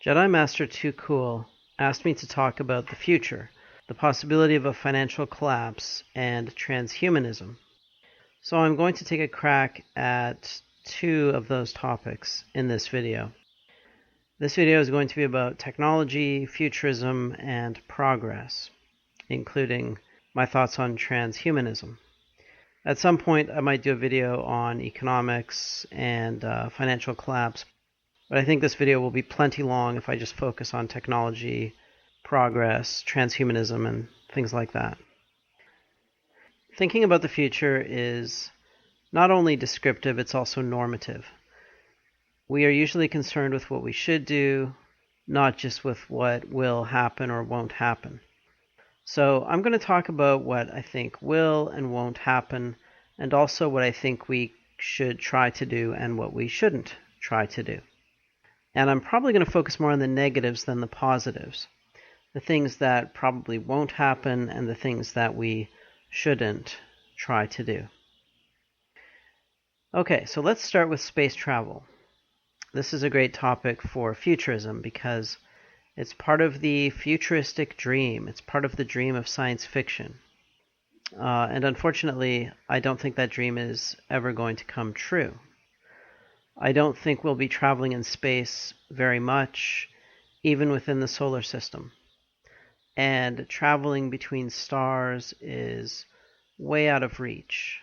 Jedi Master Too Cool asked me to talk about the future, the possibility of a financial collapse, and transhumanism. So I'm going to take a crack at two of those topics in this video. This video is going to be about technology, futurism, and progress, including my thoughts on transhumanism. At some point, I might do a video on economics and financial collapse, but I think this video will be plenty long if I just focus on technology, progress, transhumanism, and things like that. Thinking about the future is not only descriptive, it's also normative. We are usually concerned with what we should do, not just with what will happen or won't happen. So I'm going to talk about what I think will and won't happen, and also what I think we should try to do and what we shouldn't try to do. And I'm probably going to focus more on the negatives than the positives. The things that probably won't happen and the things that we shouldn't try to do. Okay, so let's start with space travel. This is a great topic for futurism because it's part of the futuristic dream. It's part of the dream of science fiction. And unfortunately, I don't think that dream is ever going to come true. I don't think we'll be traveling in space very much, even within the solar system. And traveling between stars is way out of reach.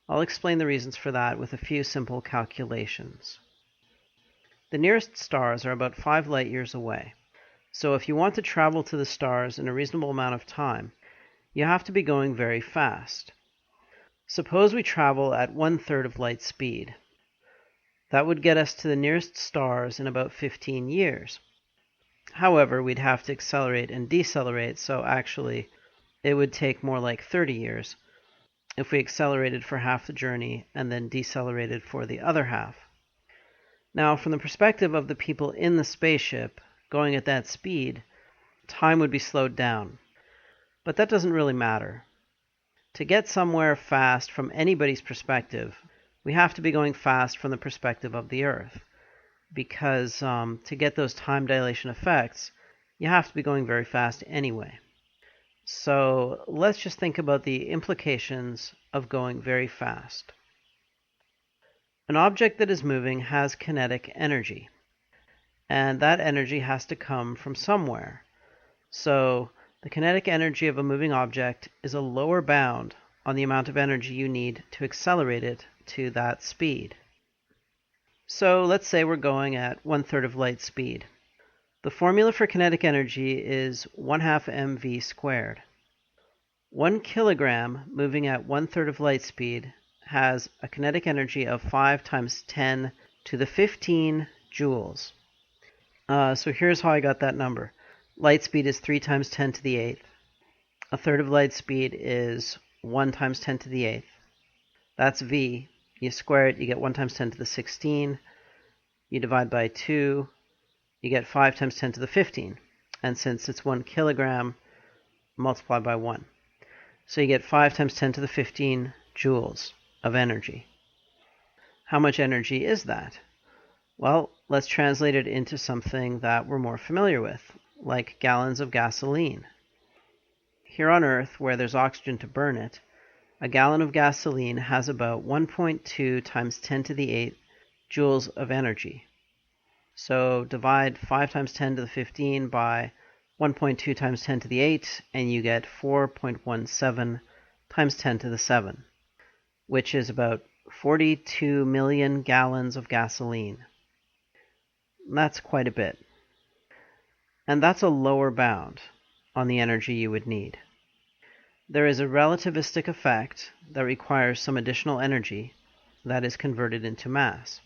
I'll explain the reasons for that with a few simple calculations. The nearest stars are about 5 light years away. So if you want to travel to the stars in a reasonable amount of time, you have to be going very fast. Suppose we travel at 1/3 of light speed. That would get us to the nearest stars in about 15 years. However, we'd have to accelerate and decelerate, so actually it would take more like 30 years if we accelerated for half the journey and then decelerated for the other half. Now, from the perspective of the people in the spaceship going at that speed, time would be slowed down. But that doesn't really matter. To get somewhere fast from anybody's perspective, we have to be going fast from the perspective of the Earth. Because to get those time dilation effects, you have to be going very fast anyway. So let's just think about the implications of going very fast. An object that is moving has kinetic energy, and that energy has to come from somewhere. So the kinetic energy of a moving object is a lower bound on the amount of energy you need to accelerate it to that speed. So let's say we're going at 1/3 of light speed. The formula for kinetic energy is 1/2 mv squared. 1 kilogram moving at 1/3 of light speed has a kinetic energy of 5 × 10 to the 15 joules. So here's how I got that number. Light speed is 3 × 10 to the 8th. 1/3 of light speed is 1 × 10 to the 8th. That's V. You square it, you get 1 × 10 to the 16. You divide by 2, you get 5 × 10 to the 15. And since it's 1 kilogram, multiply by 1. So you get 5 × 10 to the 15 joules of energy. How much energy is that? Well, let's translate it into something that we're more familiar with, like gallons of gasoline. Here on Earth, where there's oxygen to burn it, a gallon of gasoline has about 1.2 × 10 to the 8 joules of energy. So divide 5 × 10 to the 15 by 1.2 × 10 to the 8, and you get 4.17 × 10 to the 7, which is about 42 million gallons of gasoline. That's quite a bit. And that's a lower bound on the energy you would need. There is a relativistic effect that requires some additional energy that is converted into mass.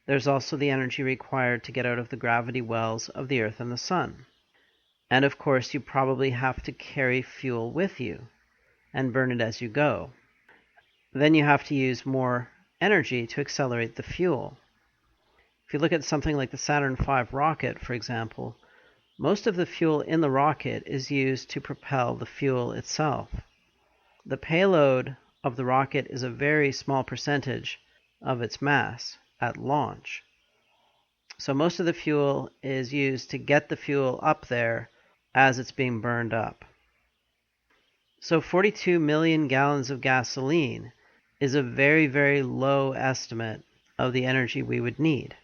There's also the energy required to get out of the gravity wells of the Earth and the Sun. And of course, you probably have to carry fuel with you and burn it as you go. Then you have to use more energy to accelerate the fuel. If you look at something like the Saturn V rocket, for example, most of the fuel in the rocket is used to propel the fuel itself. The payload of the rocket is a very small percentage of its mass at launch. So most of the fuel is used to get the fuel up there as it's being burned up. So 42 million gallons of gasoline is a very, very low estimate of the energy we would need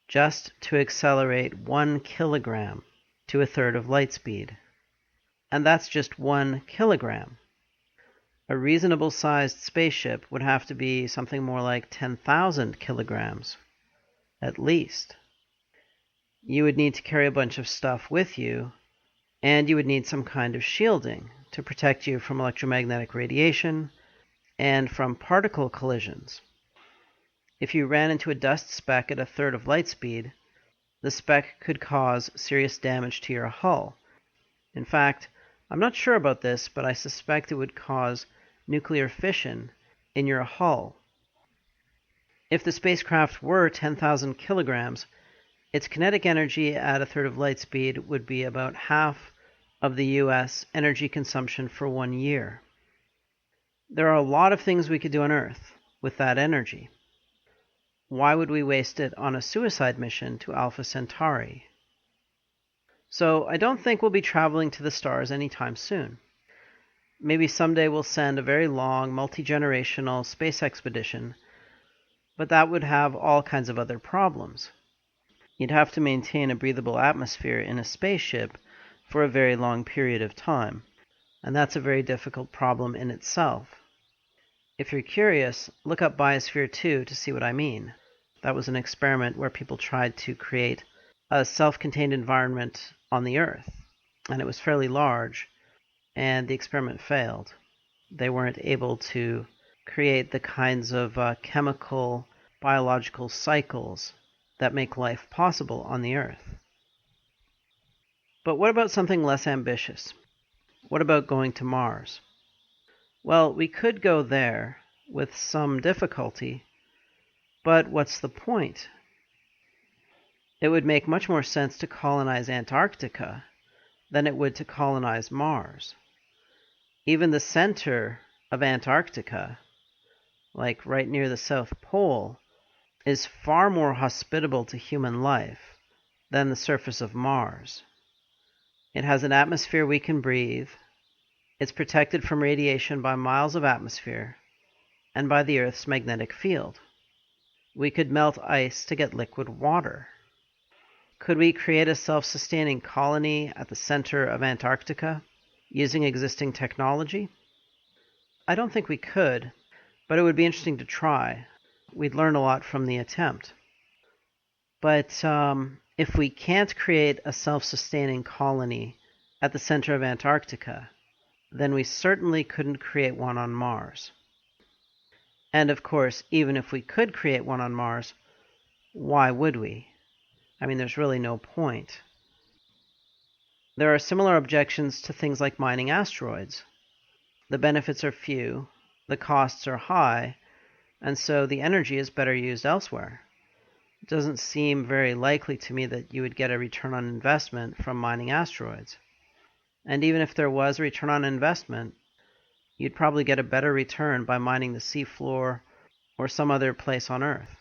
just to accelerate 1 kilogram to a third of light speed. And that's just 1 kilogram. A reasonable sized spaceship would have to be something more like 10,000 kilograms, at least. You would need to carry a bunch of stuff with you, and you would need some kind of shielding to protect you from electromagnetic radiation and from particle collisions. If you ran into a dust speck at a third of light speed, the speck could cause serious damage to your hull. In fact, I'm not sure about this, but I suspect it would cause nuclear fission in your hull. If the spacecraft were 10,000 kilograms, its kinetic energy at a third of light speed would be about half of the US energy consumption for 1 year. There are a lot of things we could do on Earth with that energy. Why would we waste it on a suicide mission to Alpha Centauri? So I don't think we'll be traveling to the stars anytime soon. Maybe someday we'll send a very long, multi-generational space expedition, but that would have all kinds of other problems. You'd have to maintain a breathable atmosphere in a spaceship for a very long period of time, and that's a very difficult problem in itself. If you're curious, look up Biosphere 2 to see what I mean. That was an experiment where people tried to create a self-contained environment on the Earth, and it was fairly large, and the experiment failed. They weren't able to create the kinds of chemical, biological cycles that make life possible on the Earth. But what about something less ambitious? What about going to Mars? Well, we could go there with some difficulty, but what's the point? It would make much more sense to colonize Antarctica than it would to colonize Mars. Even the center of Antarctica, like right near the South Pole, is far more hospitable to human life than the surface of Mars. It has an atmosphere we can breathe, it's protected from radiation by miles of atmosphere, and by the Earth's magnetic field. We could melt ice to get liquid water. Could we create a self-sustaining colony at the center of Antarctica using existing technology? I don't think we could, but it would be interesting to try. We'd learn a lot from the attempt. But if we can't create a self-sustaining colony at the center of Antarctica, then we certainly couldn't create one on Mars. And of course, even if we could create one on Mars, why would we? I mean, there's really no point. There are similar objections to things like mining asteroids. The benefits are few, the costs are high, and so the energy is better used elsewhere. It doesn't seem very likely to me that you would get a return on investment from mining asteroids. And even if there was a return on investment, you'd probably get a better return by mining the seafloor or some other place on Earth.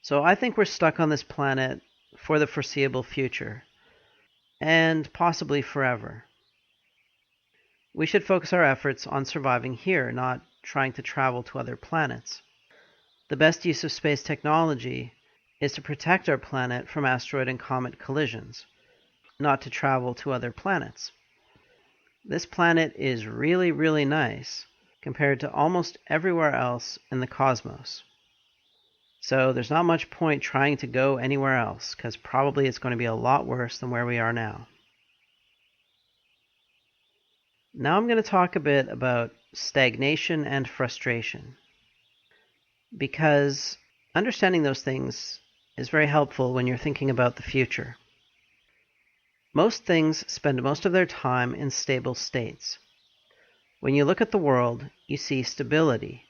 So I think we're stuck on this planet for the foreseeable future, and possibly forever. We should focus our efforts on surviving here, not trying to travel to other planets. The best use of space technology is to protect our planet from asteroid and comet collisions, not to travel to other planets. This planet is really, really nice compared to almost everywhere else in the cosmos. So there's not much point trying to go anywhere else, because probably it's going to be a lot worse than where we are now. Now I'm going to talk a bit about stagnation and frustration, because understanding those things is very helpful when you're thinking about the future. Most things spend most of their time in stable states. When you look at the world, you see stability,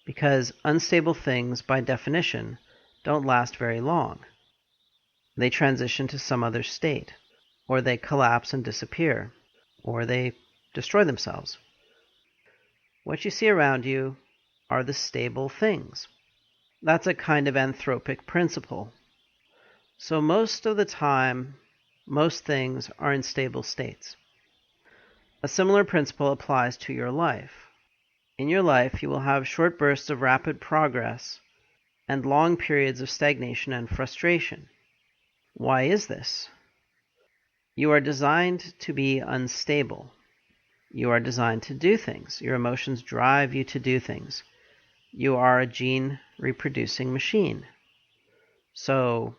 because unstable things, by definition, don't last very long. They transition to some other state, or they collapse and disappear, or they destroy themselves. What you see around you are the stable things. That's a kind of anthropic principle. So most of the time, most things are in stable states. A similar principle applies to your life. In your life, you will have short bursts of rapid progress and long periods of stagnation and frustration. Why is this? You are designed to be unstable. You are designed to do things. Your emotions drive you to do things. You are a gene-reproducing machine. So,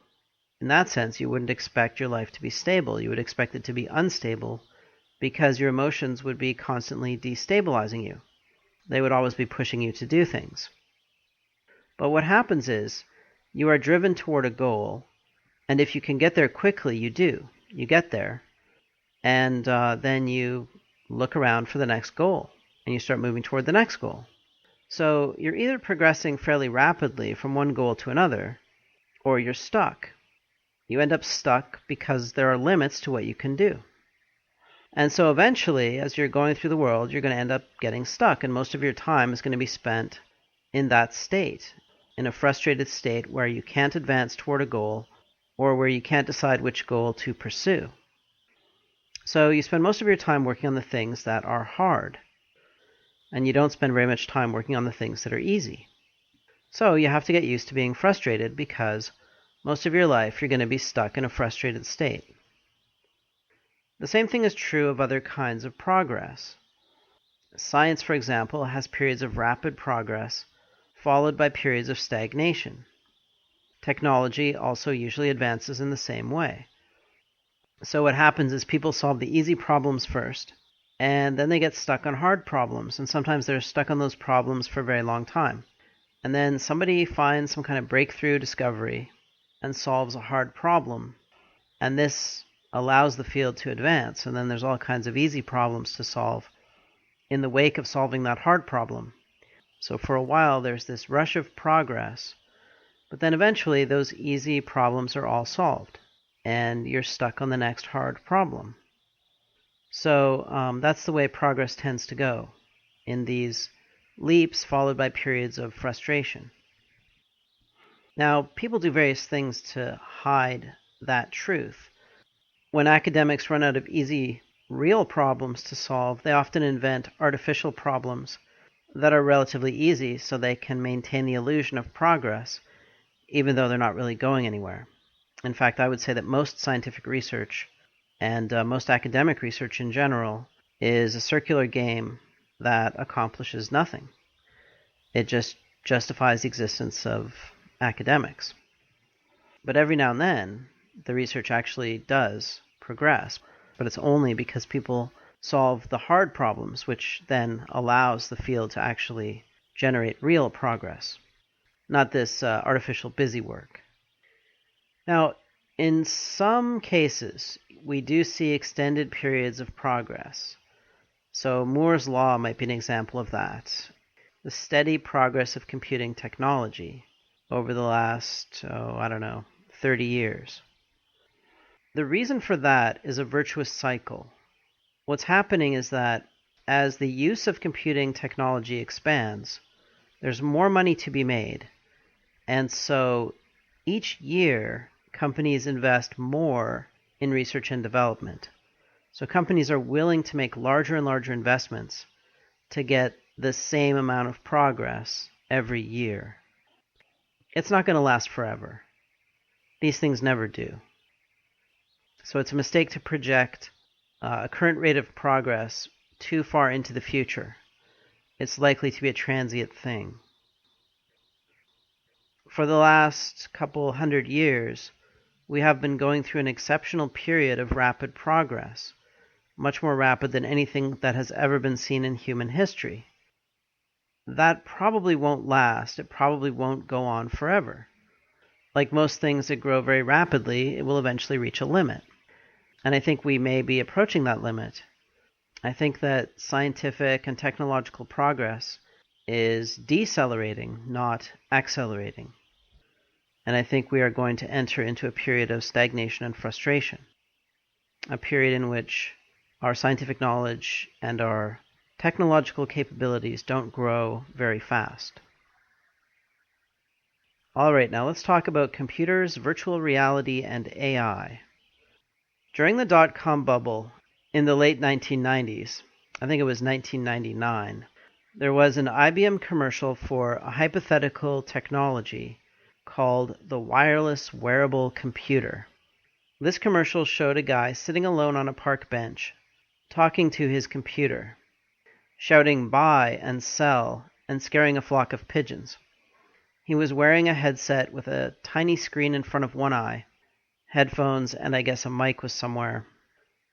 in that sense, you wouldn't expect your life to be stable. You would expect it to be unstable because your emotions would be constantly destabilizing you. They would always be pushing you to do things. But what happens is, you are driven toward a goal, and if you can get there quickly, you do. You get there, and then you look around for the next goal, and you start moving toward the next goal. So you're either progressing fairly rapidly from one goal to another, or you're stuck. You end up stuck because there are limits to what you can do. And so eventually, as you're going through the world, you're going to end up getting stuck, and most of your time is going to be spent in that state, in a frustrated state where you can't advance toward a goal, or where you can't decide which goal to pursue. So you spend most of your time working on the things that are hard, and you don't spend very much time working on the things that are easy. So you have to get used to being frustrated because most of your life you're going to be stuck in a frustrated state. The same thing is true of other kinds of progress. Science, for example, has periods of rapid progress followed by periods of stagnation. Technology also usually advances in the same way. So what happens is people solve the easy problems first, and then they get stuck on hard problems, and sometimes they're stuck on those problems for a very long time. And then somebody finds some kind of breakthrough discovery and solves a hard problem, and this allows the field to advance, and then there's all kinds of easy problems to solve in the wake of solving that hard problem. So for a while there's this rush of progress, but then eventually those easy problems are all solved, and you're stuck on the next hard problem. So that's the way progress tends to go, in these leaps followed by periods of frustration. Now, people do various things to hide that truth. When academics run out of easy, real problems to solve, they often invent artificial problems that are relatively easy so they can maintain the illusion of progress, even though they're not really going anywhere. In fact, I would say that most scientific research and most academic research in general is a circular game that accomplishes nothing. It just justifies the existence of academics. But every now and then, the research actually does progress, but it's only because people solve the hard problems, which then allows the field to actually generate real progress, not this artificial busy work. Now, in some cases, we do see extended periods of progress. So Moore's law might be an example of that. The steady progress of computing technology over the last, 30 years. The reason for that is a virtuous cycle. What's happening is that as the use of computing technology expands, there's more money to be made. And so each year, companies invest more in research and development. So companies are willing to make larger and larger investments to get the same amount of progress every year. It's not going to last forever. These things never do. So it's a mistake to project a current rate of progress too far into the future. It's likely to be a transient thing. For the last couple hundred years, we have been going through an exceptional period of rapid progress, much more rapid than anything that has ever been seen in human history. That probably won't last. It probably won't go on forever. Like most things that grow very rapidly, it will eventually reach a limit. And I think we may be approaching that limit. I think that scientific and technological progress is decelerating, not accelerating. And I think we are going to enter into a period of stagnation and frustration, a period in which our scientific knowledge and our technological capabilities don't grow very fast. Alright, now let's talk about computers, virtual reality, and AI. During the dot-com bubble in the late 1990s, I think it was 1999, there was an IBM commercial for a hypothetical technology called the wireless wearable computer. This commercial showed a guy sitting alone on a park bench, talking to his computer, shouting buy and sell, and scaring a flock of pigeons. He was wearing a headset with a tiny screen in front of one eye, headphones, and I guess a mic was somewhere,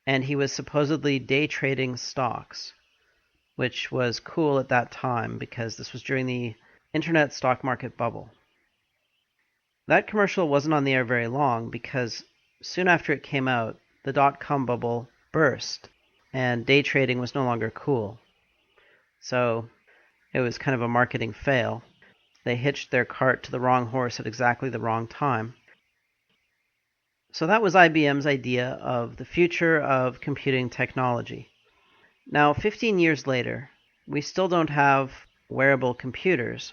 and he was supposedly day trading stocks, which was cool at that time because this was during the internet stock market bubble. That commercial wasn't on the air very long because soon after it came out, the dot-com bubble burst and day trading was no longer cool. So it was kind of a marketing fail. They hitched their cart to the wrong horse at exactly the wrong time. So that was IBM's idea of the future of computing technology. Now, 15 years later, we still don't have wearable computers,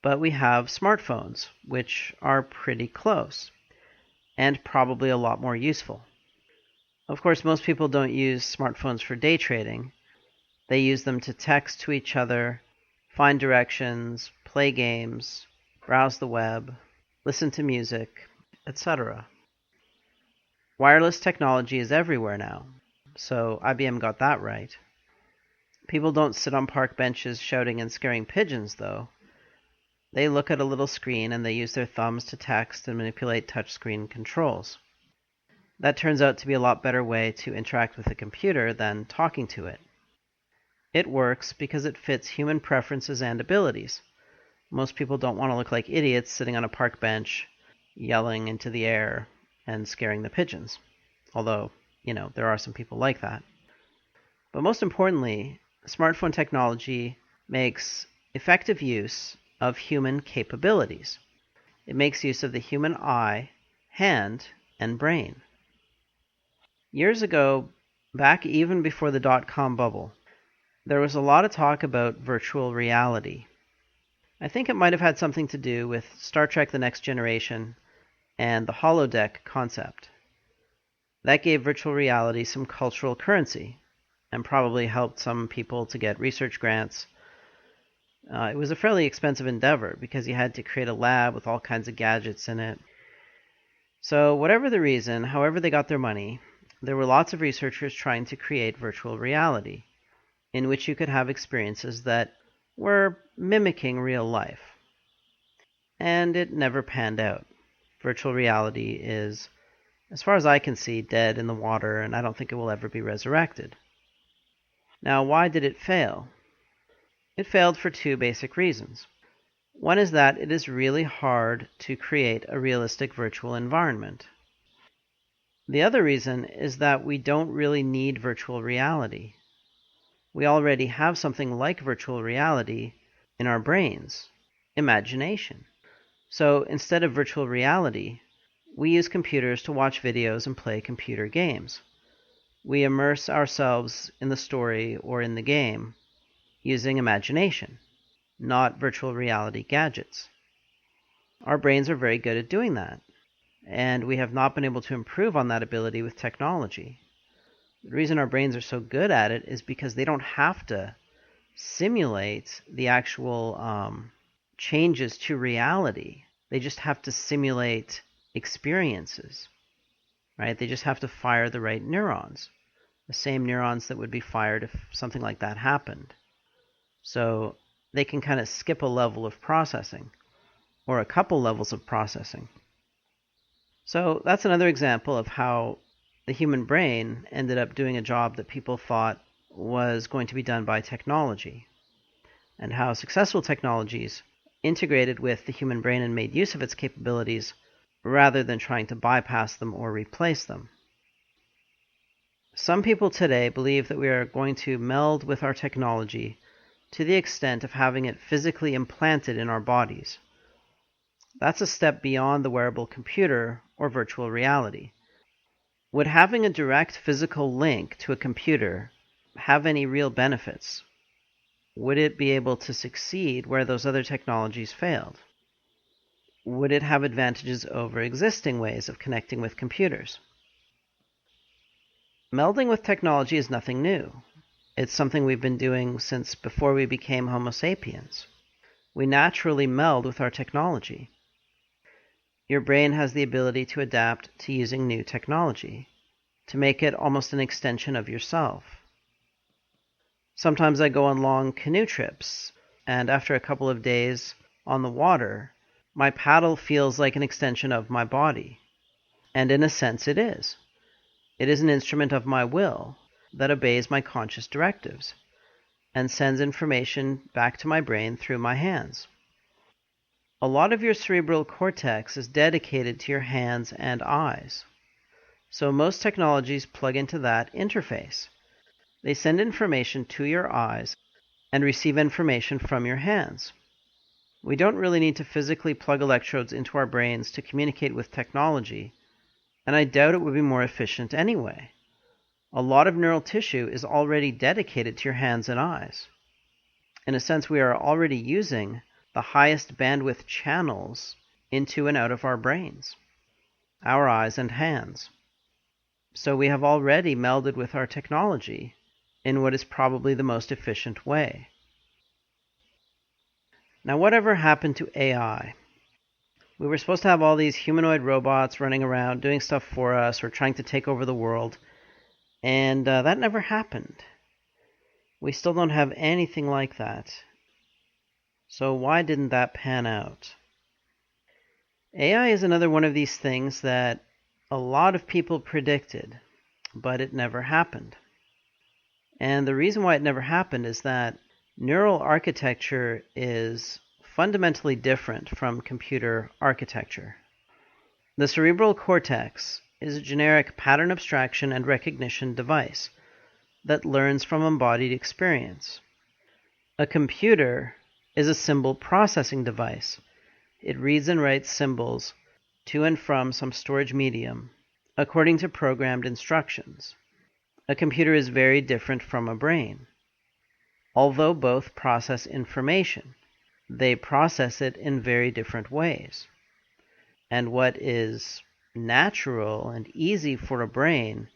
but we have smartphones, which are pretty close, and probably a lot more useful. Of course, most people don't use smartphones for day trading. They use them to text to each other, find directions, play games, browse the web, listen to music, etc. Wireless technology is everywhere now, so IBM got that right. People don't sit on park benches shouting and scaring pigeons, though. They look at a little screen and they use their thumbs to text and manipulate touchscreen controls. That turns out to be a lot better way to interact with a computer than talking to it. It works because it fits human preferences and abilities. Most people don't want to look like idiots sitting on a park bench, yelling into the air and scaring the pigeons. Although, there are some people like that. But most importantly, smartphone technology makes effective use of human capabilities. It makes use of the human eye, hand, and brain. Years ago, back even before the dot-com bubble, there was a lot of talk about virtual reality. I think it might have had something to do with Star Trek: The Next Generation and the holodeck concept. That gave virtual reality some cultural currency and probably helped some people to get research grants. It was a fairly expensive endeavor because you had to create a lab with all kinds of gadgets in it. So whatever the reason, however they got their money, there were lots of researchers trying to create virtual reality, in which you could have experiences that were mimicking real life. And it never panned out. Virtual reality is, as far as I can see, dead in the water, and I don't think it will ever be resurrected. Now, why did it fail? It failed for two basic reasons. One is that it is really hard to create a realistic virtual environment. The other reason is that we don't really need virtual reality. We already have something like virtual reality in our brains, imagination. So instead of virtual reality, we use computers to watch videos and play computer games. We immerse ourselves in the story or in the game using imagination, not virtual reality gadgets. Our brains are very good at doing that, and we have not been able to improve on that ability with technology. The reason our brains are so good at it is because they don't have to simulate the actual changes to reality. They just have to simulate experiences, right? They just have to fire the right neurons, the same neurons that would be fired if something like that happened. So they can kind of skip a level of processing, or a couple levels of processing. So that's another example of how the human brain ended up doing a job that people thought was going to be done by technology, and how successful technologies integrated with the human brain and made use of its capabilities rather than trying to bypass them or replace them. Some people today believe that we are going to meld with our technology to the extent of having it physically implanted in our bodies. That's a step beyond the wearable computer or virtual reality. Would having a direct physical link to a computer have any real benefits? Would it be able to succeed where those other technologies failed? would it have advantages over existing ways of connecting with computers? Melding with technology is nothing new. It's something we've been doing since before we became Homo sapiens. We naturally meld with our technology. Your brain has the ability to adapt to using new technology, to make it almost an extension of yourself. Sometimes I go on long canoe trips, and after a couple of days on the water, my paddle feels like an extension of my body. And in a sense it is. It is an instrument of my will that obeys my conscious directives and sends information back to my brain through my hands. A lot of your cerebral cortex is dedicated to your hands and eyes. So most technologies plug into that interface. They send information to your eyes and receive information from your hands. We don't really need to physically plug electrodes into our brains to communicate with technology, and I doubt it would be more efficient anyway. A lot of neural tissue is already dedicated to your hands and eyes. In a sense, we are already using the highest bandwidth channels into and out of our brains, our eyes and hands. So we have already melded with our technology in what is probably the most efficient way. Now, whatever happened to AI? We were supposed to have all these humanoid robots running around doing stuff for us or trying to take over the world, and that never happened. We still don't have anything like that. So why didn't that pan out? AI is another one of these things that a lot of people predicted, but it never happened. And the reason why it never happened is that neural architecture is fundamentally different from computer architecture. The cerebral cortex is a generic pattern abstraction and recognition device that learns from embodied experience. A computer is a symbol processing device. It reads and writes symbols to and from some storage medium according to programmed instructions. A computer is very different from a brain. Although both process information, they process it in very different ways. And what is natural and easy for a brain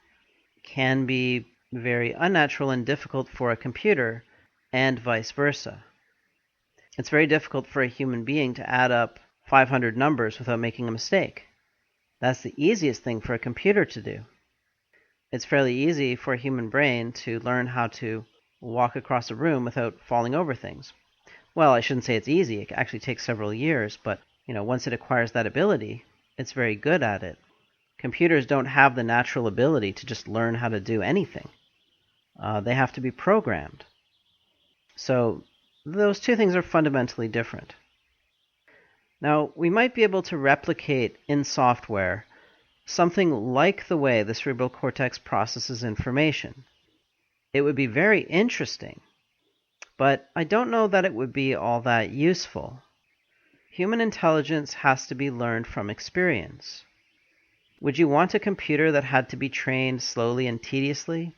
can be very unnatural and difficult for a computer, and vice versa. It's very difficult for a human being to add up 500 numbers without making a mistake. That's the easiest thing for a computer to do. It's fairly easy for a human brain to learn how to walk across a room without falling over things. Well, I shouldn't say it's easy. It actually takes several years, but once it acquires that ability, it's very good at it. Computers don't have the natural ability to just learn how to do anything. They have to be programmed. So those two things are fundamentally different. Now, we might be able to replicate in software something like the way the cerebral cortex processes information. It would be very interesting, but I don't know that it would be all that useful. Human intelligence has to be learned from experience. Would you want a computer that had to be trained slowly and tediously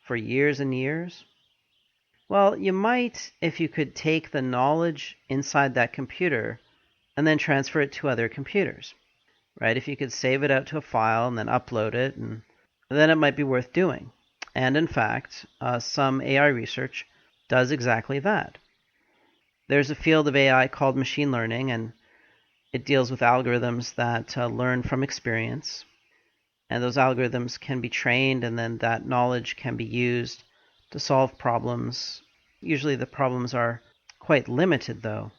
for years and years? Well, you might if you could take the knowledge inside that computer and then transfer it to other computers, right? If you could save it out to a file and then upload it, and then it might be worth doing. And in fact, some AI research does exactly that. There's a field of AI called machine learning, and it deals with algorithms that learn from experience. And those algorithms can be trained, and then that knowledge can be used to solve problems. Usually the problems are quite limited, though.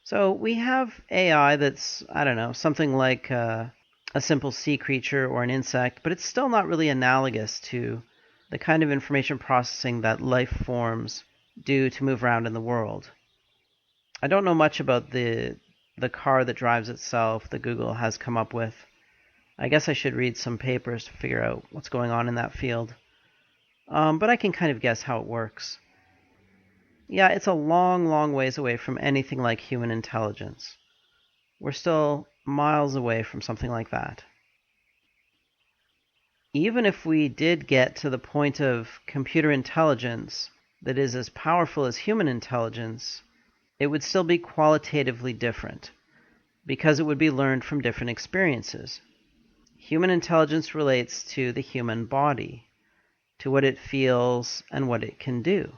So we have AI that's, something like a simple sea creature or an insect, but it's still not really analogous to the kind of information processing that life forms do to move around in the world. I don't know much about the car that drives itself that Google has come up with. I guess I should read some papers to figure out what's going on in that field. But I can kind of guess how it works. Yeah, it's a long, long ways away from anything like human intelligence. We're still miles away from something like that. Even if we did get to the point of computer intelligence that is as powerful as human intelligence, it would still be qualitatively different. because it would be learned from different experiences. Human intelligence relates to the human body, to what it feels and what it can do.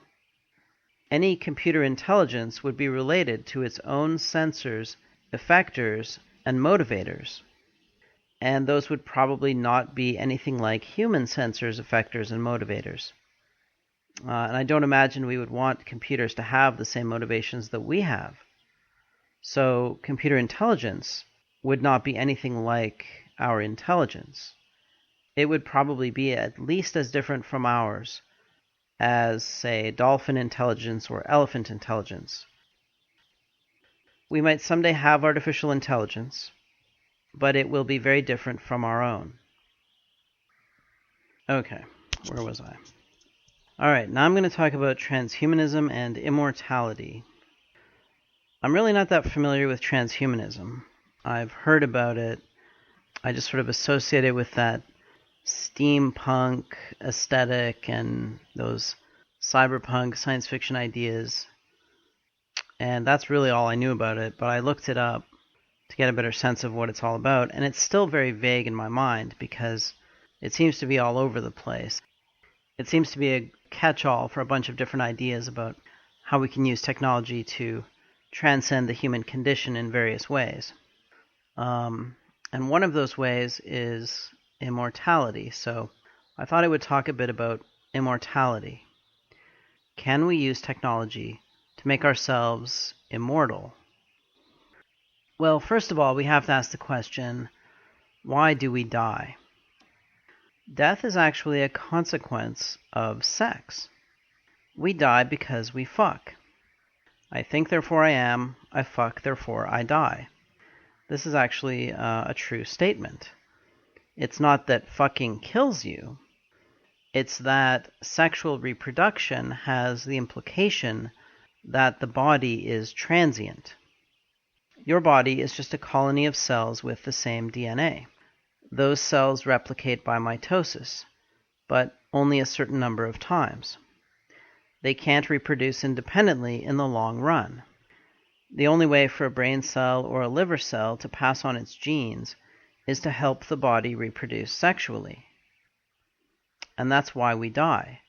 Any computer intelligence would be related to its own sensors, effectors, and motivators. And those would probably not be anything like human sensors, effectors, and motivators. And I don't imagine we would want computers to have the same motivations that we have. So computer intelligence would not be anything like our intelligence. It would probably be at least as different from ours as, say, dolphin intelligence or elephant intelligence. We might someday have artificial intelligence, but it will be very different from our own. Okay, where was I? Alright, now I'm going to talk about transhumanism and immortality. I'm really not that familiar with transhumanism. I've heard about it. I just sort of associate it with that steampunk aesthetic and those cyberpunk science fiction ideas. And that's really all I knew about it, but I looked it up to get a better sense of what it's all about, and it's still very vague in my mind because it seems to be all over the place. It seems to be a catch-all for a bunch of different ideas about how we can use technology to transcend the human condition in various ways. And one of those ways is immortality. So I thought I would talk a bit about immortality. Can we use technology to make ourselves immortal? Well, first of all, we have to ask the question, why do we die? Death is actually a consequence of sex. We die because we fuck. I think, therefore I am. I fuck, therefore I die. This is actually a true statement. It's not that fucking kills you. It's that sexual reproduction has the implication that the body is transient. Your body is just a colony of cells with the same DNA. Those cells replicate by mitosis, but only a certain number of times. They can't reproduce independently in the long run. The only way for a brain cell or a liver cell to pass on its genes is to help the body reproduce sexually. And that's why we die.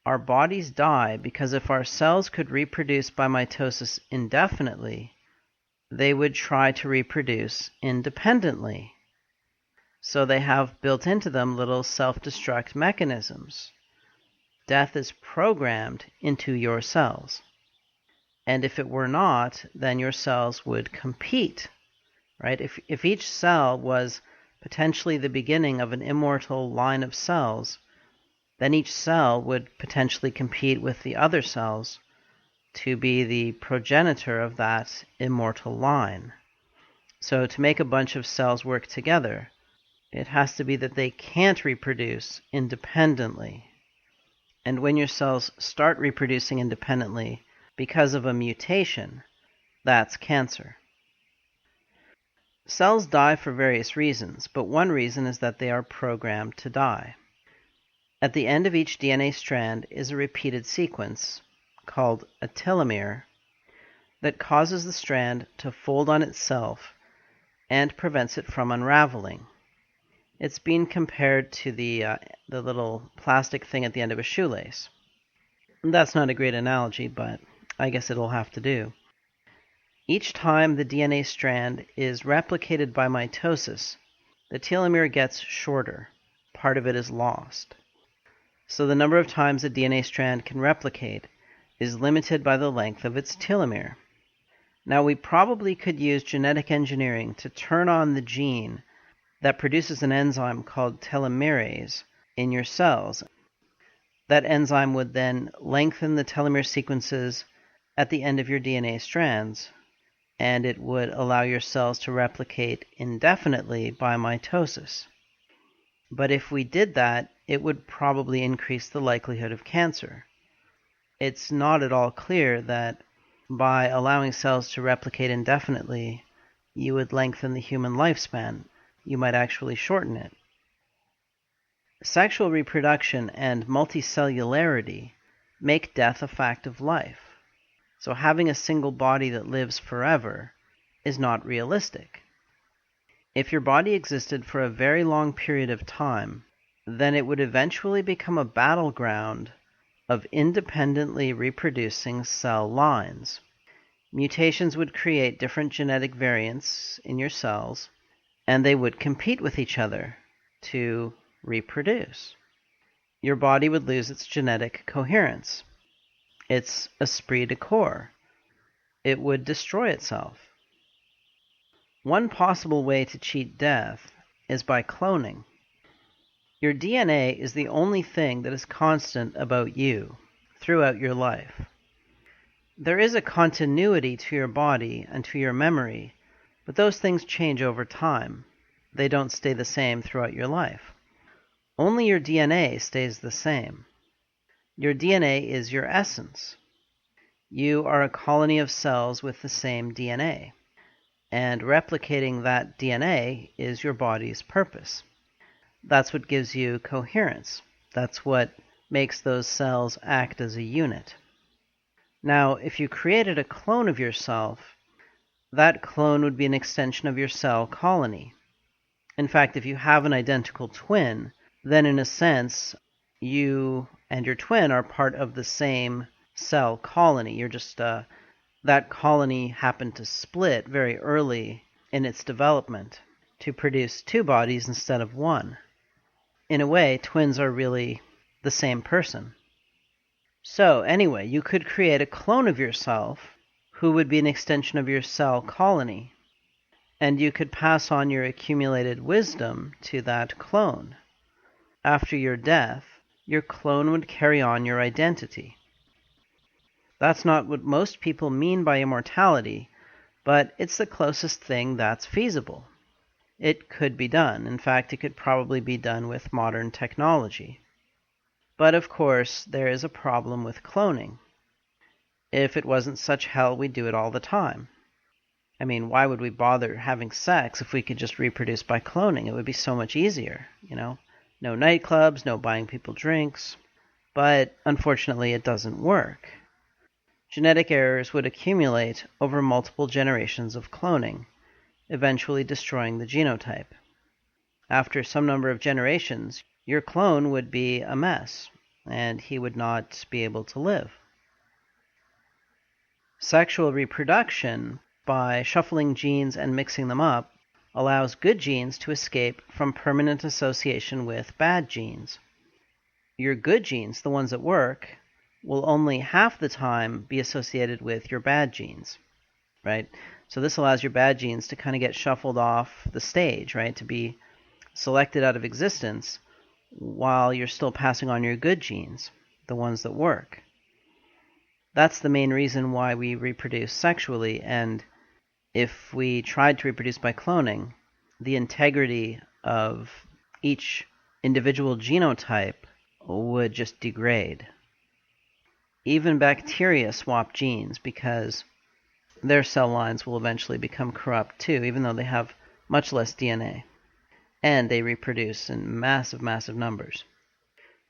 Our bodies die because if our cells could reproduce by mitosis indefinitely, they would try to reproduce independently. So they have built into them little self-destruct mechanisms. Death is programmed into your cells. And if it were not, then your cells would compete, right? If each cell was potentially the beginning of an immortal line of cells, then each cell would potentially compete with the other cells to be the progenitor of that immortal line. So to make a bunch of cells work together, it has to be that they can't reproduce independently. And when your cells start reproducing independently because of a mutation, that's cancer. Cells die for various reasons, but one reason is that they are programmed to die. At the end of each DNA strand is a repeated sequence, called a telomere, that causes the strand to fold on itself and prevents it from unraveling. It's been compared to the little plastic thing at the end of a shoelace. That's not a great analogy, but I guess it'll have to do. Each time the DNA strand is replicated by mitosis, the telomere gets shorter. Part of it is lost. So the number of times a DNA strand can replicate is limited by the length of its telomere. Now, we probably could use genetic engineering to turn on the gene that produces an enzyme called telomerase in your cells. That enzyme would then lengthen the telomere sequences at the end of your DNA strands, and it would allow your cells to replicate indefinitely by mitosis. But if we did that, it would probably increase the likelihood of cancer. It's not at all clear that by allowing cells to replicate indefinitely, you would lengthen the human lifespan. You might actually shorten it. Sexual reproduction and multicellularity make death a fact of life. So having a single body that lives forever is not realistic. If your body existed for a very long period of time, then it would eventually become a battleground of independently reproducing cell lines. Mutations would create different genetic variants in your cells, and they would compete with each other to reproduce. Your body would lose its genetic coherence, its esprit de corps. It would destroy itself. One possible way to cheat death is by cloning. Your DNA is the only thing that is constant about you throughout your life. There is a continuity to your body and to your memory, but those things change over time. They don't stay the same throughout your life. Only your DNA stays the same. Your DNA is your essence. You are a colony of cells with the same DNA, and replicating that DNA is your body's purpose. That's what gives you coherence. That's what makes those cells act as a unit. Now, if you created a clone of yourself, that clone would be an extension of your cell colony. In fact, if you have an identical twin, then in a sense, you and your twin are part of the same cell colony. You're just, that colony happened to split very early in its development to produce two bodies instead of one. In a way, twins are really the same person. So, anyway, you could create a clone of yourself who would be an extension of your cell colony, and you could pass on your accumulated wisdom to that clone. After your death, your clone would carry on your identity. That's not what most people mean by immortality, but it's the closest thing that's feasible. It could be done. In fact, it could probably be done with modern technology. But of course, there is a problem with cloning. If it wasn't such hell, we'd do it all the time. I mean, why would we bother having sex if we could just reproduce by cloning? It would be so much easier, you know? No nightclubs, no buying people drinks. But unfortunately, it doesn't work. Genetic errors would accumulate over multiple generations of cloning, eventually destroying the genotype. After some number of generations, your clone would be a mess, and he would not be able to live. Sexual reproduction, by shuffling genes and mixing them up, allows good genes to escape from permanent association with bad genes. Your good genes, the ones that work, will only half the time be associated with your bad genes, right? So this allows your bad genes to kind of get shuffled off the stage, right? To be selected out of existence while you're still passing on your good genes, the ones that work. That's the main reason why we reproduce sexually, and if we tried to reproduce by cloning, the integrity of each individual genotype would just degrade. Even bacteria swap genes because their cell lines will eventually become corrupt too, even though they have much less DNA. And they reproduce in massive, massive numbers.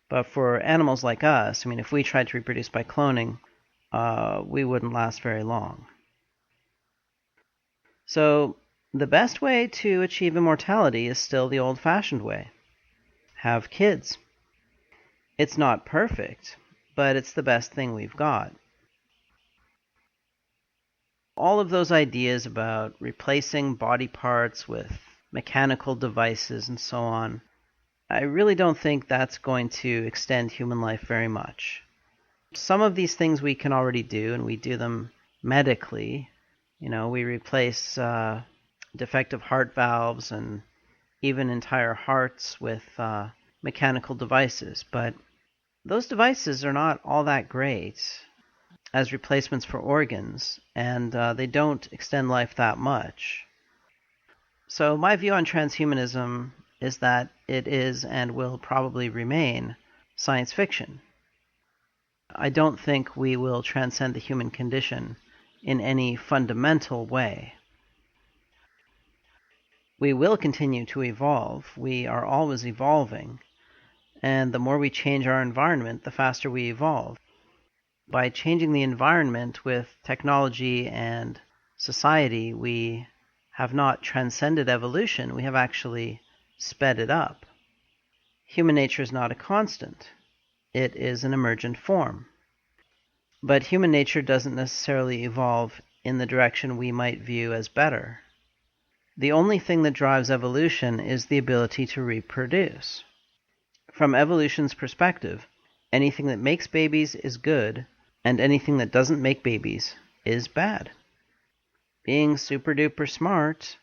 But for animals like us, I mean, if we tried to reproduce by cloning, we wouldn't last very long. So the best way to achieve immortality is still the old-fashioned way. Have kids. It's not perfect, but it's the best thing we've got. All of those ideas about replacing body parts with mechanical devices and so on, I really don't think that's going to extend human life very much. Some of these things we can already do, and we do them medically. You know, we replace defective heart valves and even entire hearts with mechanical devices, but those devices are not all that great as replacements for organs, and they don't extend life that much. So my view on transhumanism is that it is and will probably remain science fiction. I don't think we will transcend the human condition in any fundamental way. We will continue to evolve. We are always evolving. And the more we change our environment, the faster we evolve. By changing the environment with technology and society, we have not transcended evolution, we have actually sped it up. Human nature is not a constant. It is an emergent form. But human nature doesn't necessarily evolve in the direction we might view as better. The only thing that drives evolution is the ability to reproduce. From evolution's perspective, anything that makes babies is good, and anything that doesn't make babies is bad. Being super duper smart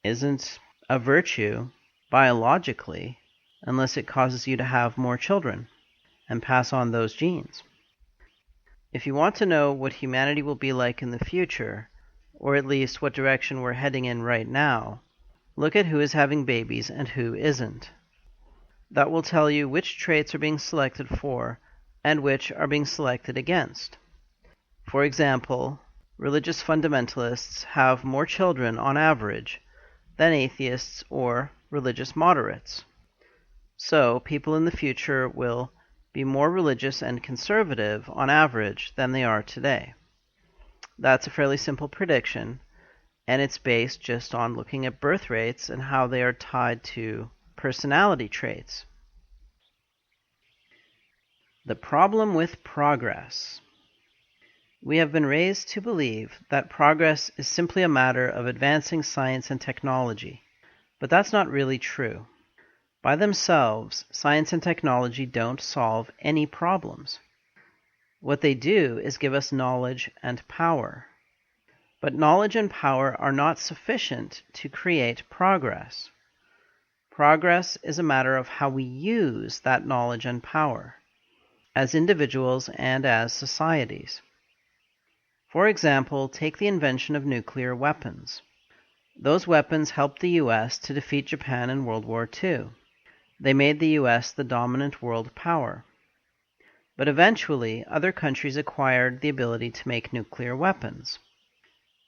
isn't a virtue biologically unless it causes you to have more children and pass on those genes. If you want to know what humanity will be like in the future, or at least what direction we're heading in right now, look at who is having babies and who isn't. That will tell you which traits are being selected for and which are being selected against. For example, religious fundamentalists have more children on average than atheists or religious moderates. So, people in the future will be more religious and conservative on average than they are today. That's a fairly simple prediction, and it's based just on looking at birth rates and how they are tied to personality traits. The problem with progress. We have been raised to believe that progress is simply a matter of advancing science and technology, but that's not really true. By themselves, science and technology don't solve any problems. What they do is give us knowledge and power. But knowledge and power are not sufficient to create progress. Progress is a matter of how we use that knowledge and power, as individuals and as societies. For example, take the invention of nuclear weapons. Those weapons helped the U.S. to defeat Japan in World War II. They made the U.S. the dominant world power. But eventually, other countries acquired the ability to make nuclear weapons.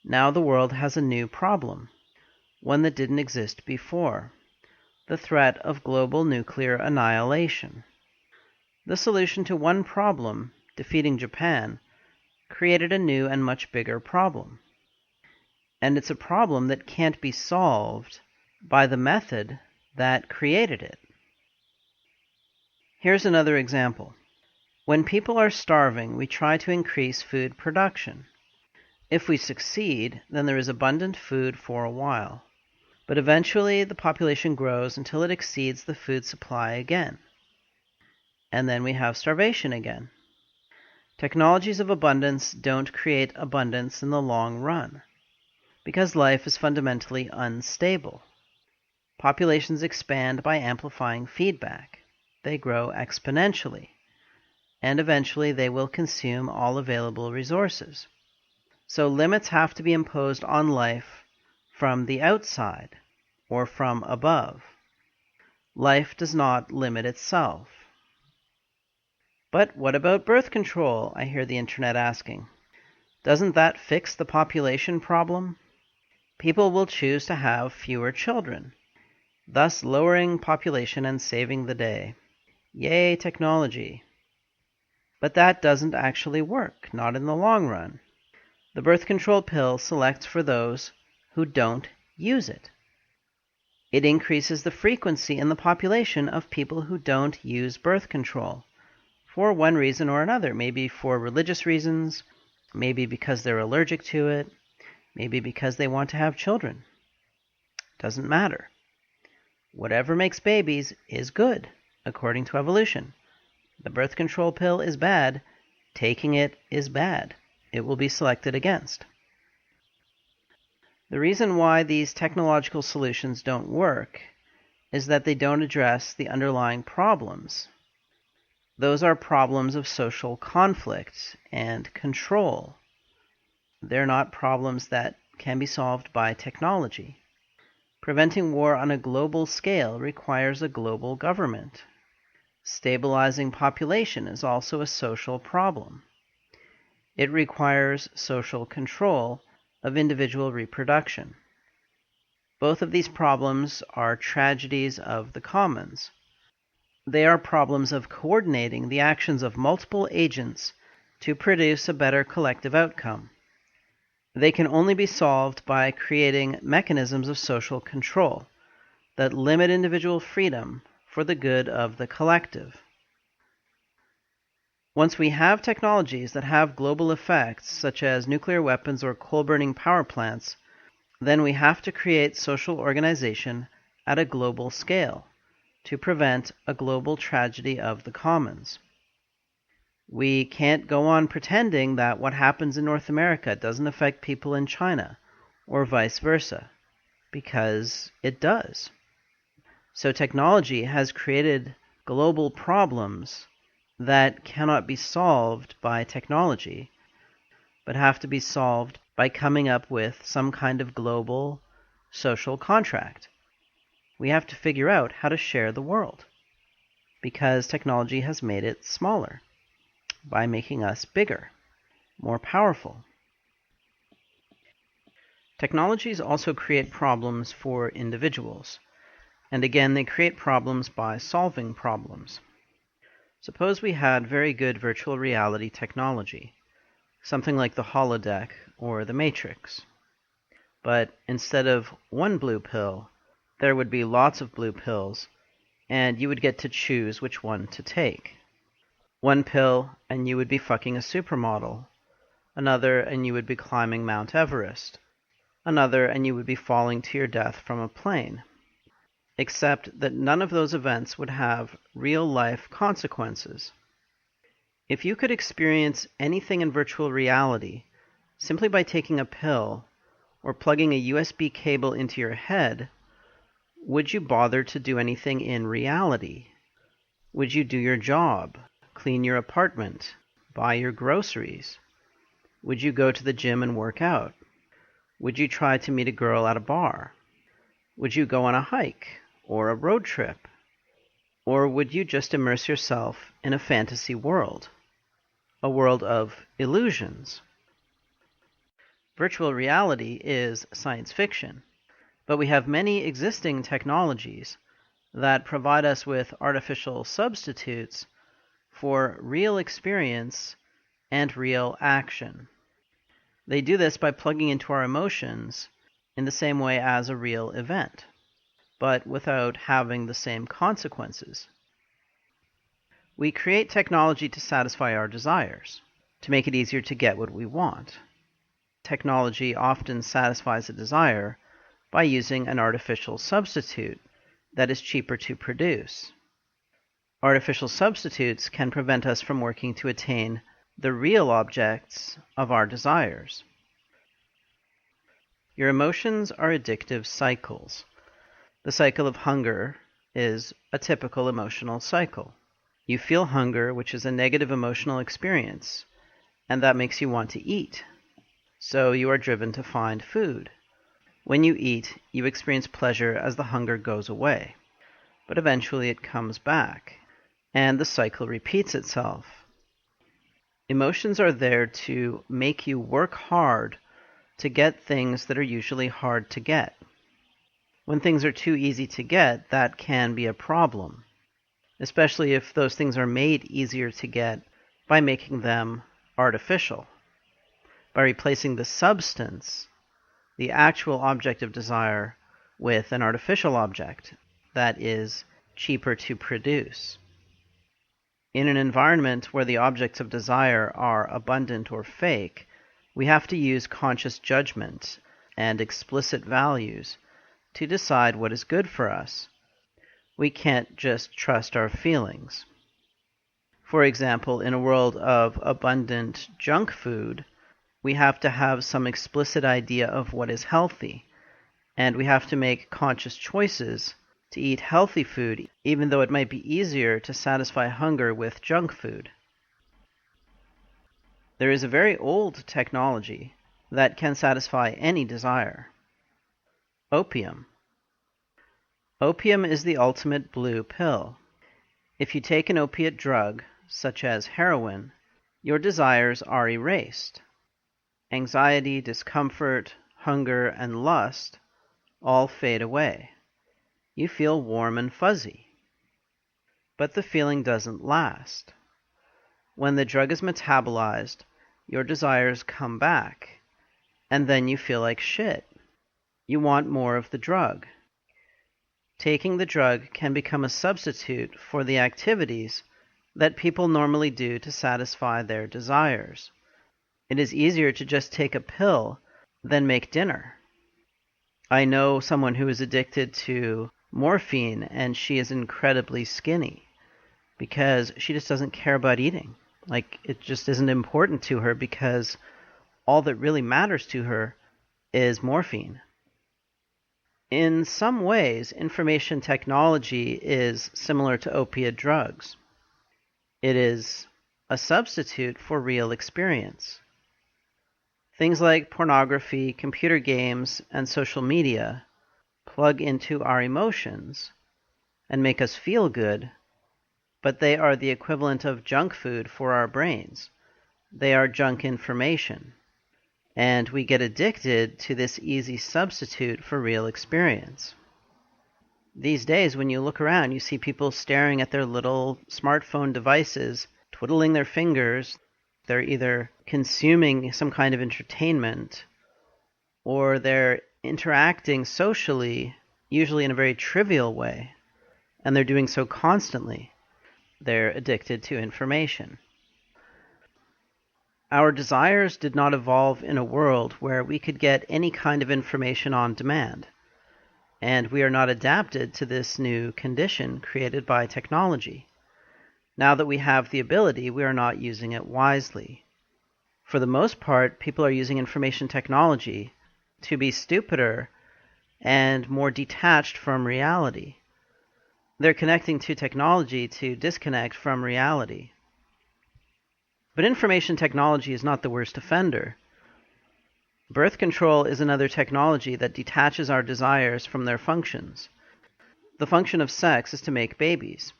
Now the world has a new problem, one that didn't exist before: the threat of global nuclear annihilation. The solution to one problem, defeating Japan, created a new and much bigger problem. And it's a problem that can't be solved by the method that created it. Here's another example. When people are starving, we try to increase food production. If we succeed, then there is abundant food for a while. But eventually the population grows until it exceeds the food supply again. And then we have starvation again. Technologies of abundance don't create abundance in the long run, because life is fundamentally unstable. Populations expand by amplifying feedback. They grow exponentially, and eventually they will consume all available resources. So limits have to be imposed on life from the outside or from above. Life does not limit itself. But what about birth control? I hear the internet asking. Doesn't that fix the population problem? People will choose to have fewer children, thus lowering population and saving the day. Yay, technology. But that doesn't actually work, not in the long run. The birth control pill selects for those who don't use it. It increases the frequency in the population of people who don't use birth control, for one reason or another. Maybe for religious reasons, maybe because they're allergic to it, maybe because they want to have children. Doesn't matter. Whatever makes babies is good, according to evolution. The birth control pill is bad. Taking it is bad. It will be selected against. The reason why these technological solutions don't work is that they don't address the underlying problems. Those are problems of social conflict and control. They're not problems that can be solved by technology. Preventing war on a global scale requires a global government. Stabilizing population is also a social problem. It requires social control of individual reproduction. Both of these problems are tragedies of the commons. They are problems of coordinating the actions of multiple agents to produce a better collective outcome. They can only be solved by creating mechanisms of social control that limit individual freedom for the good of the collective. Once we have technologies that have global effects, such as nuclear weapons or coal-burning power plants, then we have to create social organization at a global scale to prevent a global tragedy of the commons. We can't go on pretending that what happens in North America doesn't affect people in China, or vice versa, because it does. So technology has created global problems that cannot be solved by technology, but have to be solved by coming up with some kind of global social contract. We have to figure out how to share the world, because technology has made it smaller by making us bigger, more powerful. Technologies also create problems for individuals, and again they create problems by solving problems. Suppose we had very good virtual reality technology, something like the holodeck or the Matrix. But instead of one blue pill, there would be lots of blue pills, and you would get to choose which one to take. One pill, and you would be fucking a supermodel. Another, and you would be climbing Mount Everest. Another, and you would be falling to your death from a plane. Except that none of those events would have real-life consequences. If you could experience anything in virtual reality simply by taking a pill or plugging a USB cable into your head, would you bother to do anything in reality? Would you do your job, clean your apartment, buy your groceries? Would you go to the gym and work out? Would you try to meet a girl at a bar? Would you go on a hike or a road trip? Or would you just immerse yourself in a fantasy world? A world of illusions? Virtual reality is science fiction, but we have many existing technologies that provide us with artificial substitutes for real experience and real action. They do this by plugging into our emotions in the same way as a real event, but without having the same consequences. We create technology to satisfy our desires, to make it easier to get what we want. Technology often satisfies a desire by using an artificial substitute that is cheaper to produce. Artificial substitutes can prevent us from working to attain the real objects of our desires. Your emotions are addictive cycles. The cycle of hunger is a typical emotional cycle. You feel hunger, which is a negative emotional experience, and that makes you want to eat. So you are driven to find food. When you eat, you experience pleasure as the hunger goes away, but eventually it comes back, and the cycle repeats itself. Emotions are there to make you work hard to get things that are usually hard to get. When things are too easy to get, that can be a problem, especially if those things are made easier to get by making them artificial, by replacing the substance, the actual object of desire, with an artificial object that is cheaper to produce. In an environment where the objects of desire are abundant or fake, we have to use conscious judgment and explicit values to decide what is good for us. We can't just trust our feelings. For example, in a world of abundant junk food, we have to have some explicit idea of what is healthy, and we have to make conscious choices to eat healthy food, even though it might be easier to satisfy hunger with junk food. There is a very old technology that can satisfy any desire. Opium. Opium is the ultimate blue pill. If you take an opiate drug, such as heroin, your desires are erased. Anxiety, discomfort, hunger, and lust all fade away. You feel warm and fuzzy. But the feeling doesn't last. When the drug is metabolized, your desires come back, and then you feel like shit. You want more of the drug. Taking the drug can become a substitute for the activities that people normally do to satisfy their desires. It is easier to just take a pill than make dinner. I know someone who is addicted to morphine, and she is incredibly skinny because she just doesn't care about eating. Like, it just isn't important to her because all that really matters to her is morphine. In some ways, information technology is similar to opiate drugs. It is a substitute for real experience. Things like pornography, computer games, and social media plug into our emotions and make us feel good, but they are the equivalent of junk food for our brains. They are junk information. And we get addicted to this easy substitute for real experience. These days, when you look around, you see people staring at their little smartphone devices, twiddling their fingers. They're either consuming some kind of entertainment, or they're interacting socially, usually in a very trivial way, and they're doing so constantly. They're addicted to information. Our desires did not evolve in a world where we could get any kind of information on demand, and we are not adapted to this new condition created by technology. Now that we have the ability, we are not using it wisely. For the most part, people are using information technology to be stupider and more detached from reality. They're connecting to technology to disconnect from reality. But information technology is not the worst offender. Birth control is another technology that detaches our desires from their functions. The function of sex is to make babies.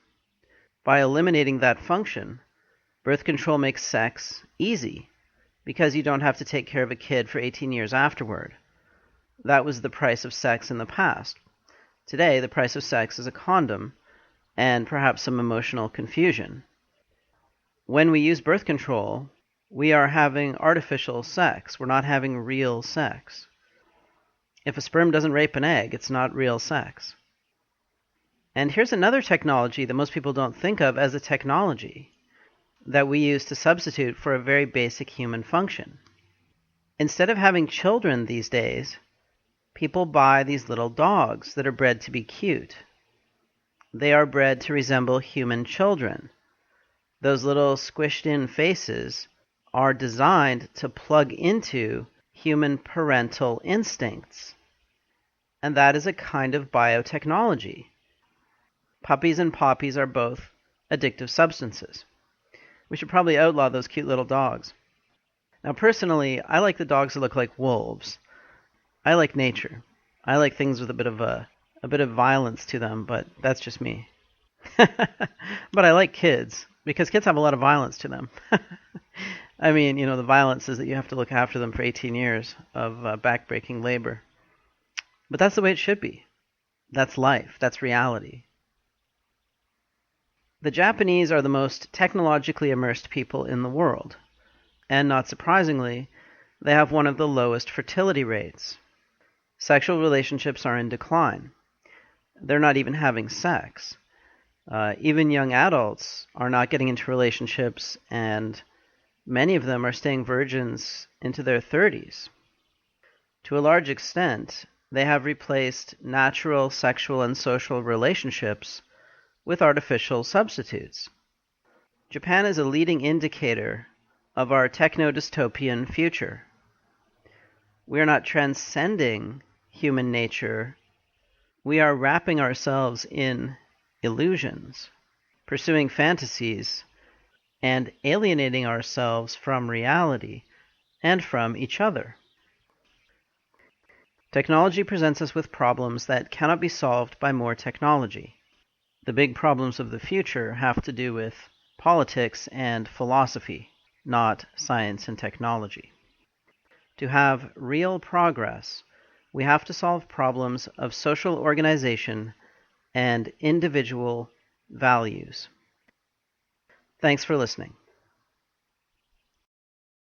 By eliminating that function, birth control makes sex easy, because you don't have to take care of a kid for 18 years afterward. That was the price of sex in the past. Today, the price of sex is a condom, and perhaps some emotional confusion. When we use birth control, we are having artificial sex. We're not having real sex. If a sperm doesn't rape an egg, it's not real sex. And here's another technology that most people don't think of as a technology that we use to substitute for a very basic human function. Instead of having children these days, people buy these little dogs that are bred to be cute. They are bred to resemble human children. Those little squished-in faces are designed to plug into human parental instincts. And that is a kind of biotechnology. Puppies and poppies are both addictive substances. We should probably outlaw those cute little dogs. Now, personally, I like the dogs that look like wolves. I like nature. I like things with a bit of violence to them, but that's just me. But I like kids, because kids have a lot of violence to them. I mean, the violence is that you have to look after them for 18 years of back-breaking labor. But that's the way it should be. That's life. That's reality. The Japanese are the most technologically immersed people in the world. And not surprisingly, they have one of the lowest fertility rates. Sexual relationships are in decline. They're not even having sex. Even young adults are not getting into relationships, and many of them are staying virgins into their 30s. To a large extent, they have replaced natural sexual and social relationships with artificial substitutes. Japan is a leading indicator of our techno-dystopian future. We are not transcending human nature. We are wrapping ourselves in illusions, pursuing fantasies, and alienating ourselves from reality and from each other. Technology presents us with problems that cannot be solved by more technology. The big problems of the future have to do with politics and philosophy, not science and technology. To have real progress, we have to solve problems of social organization and individual values. Thanks for listening.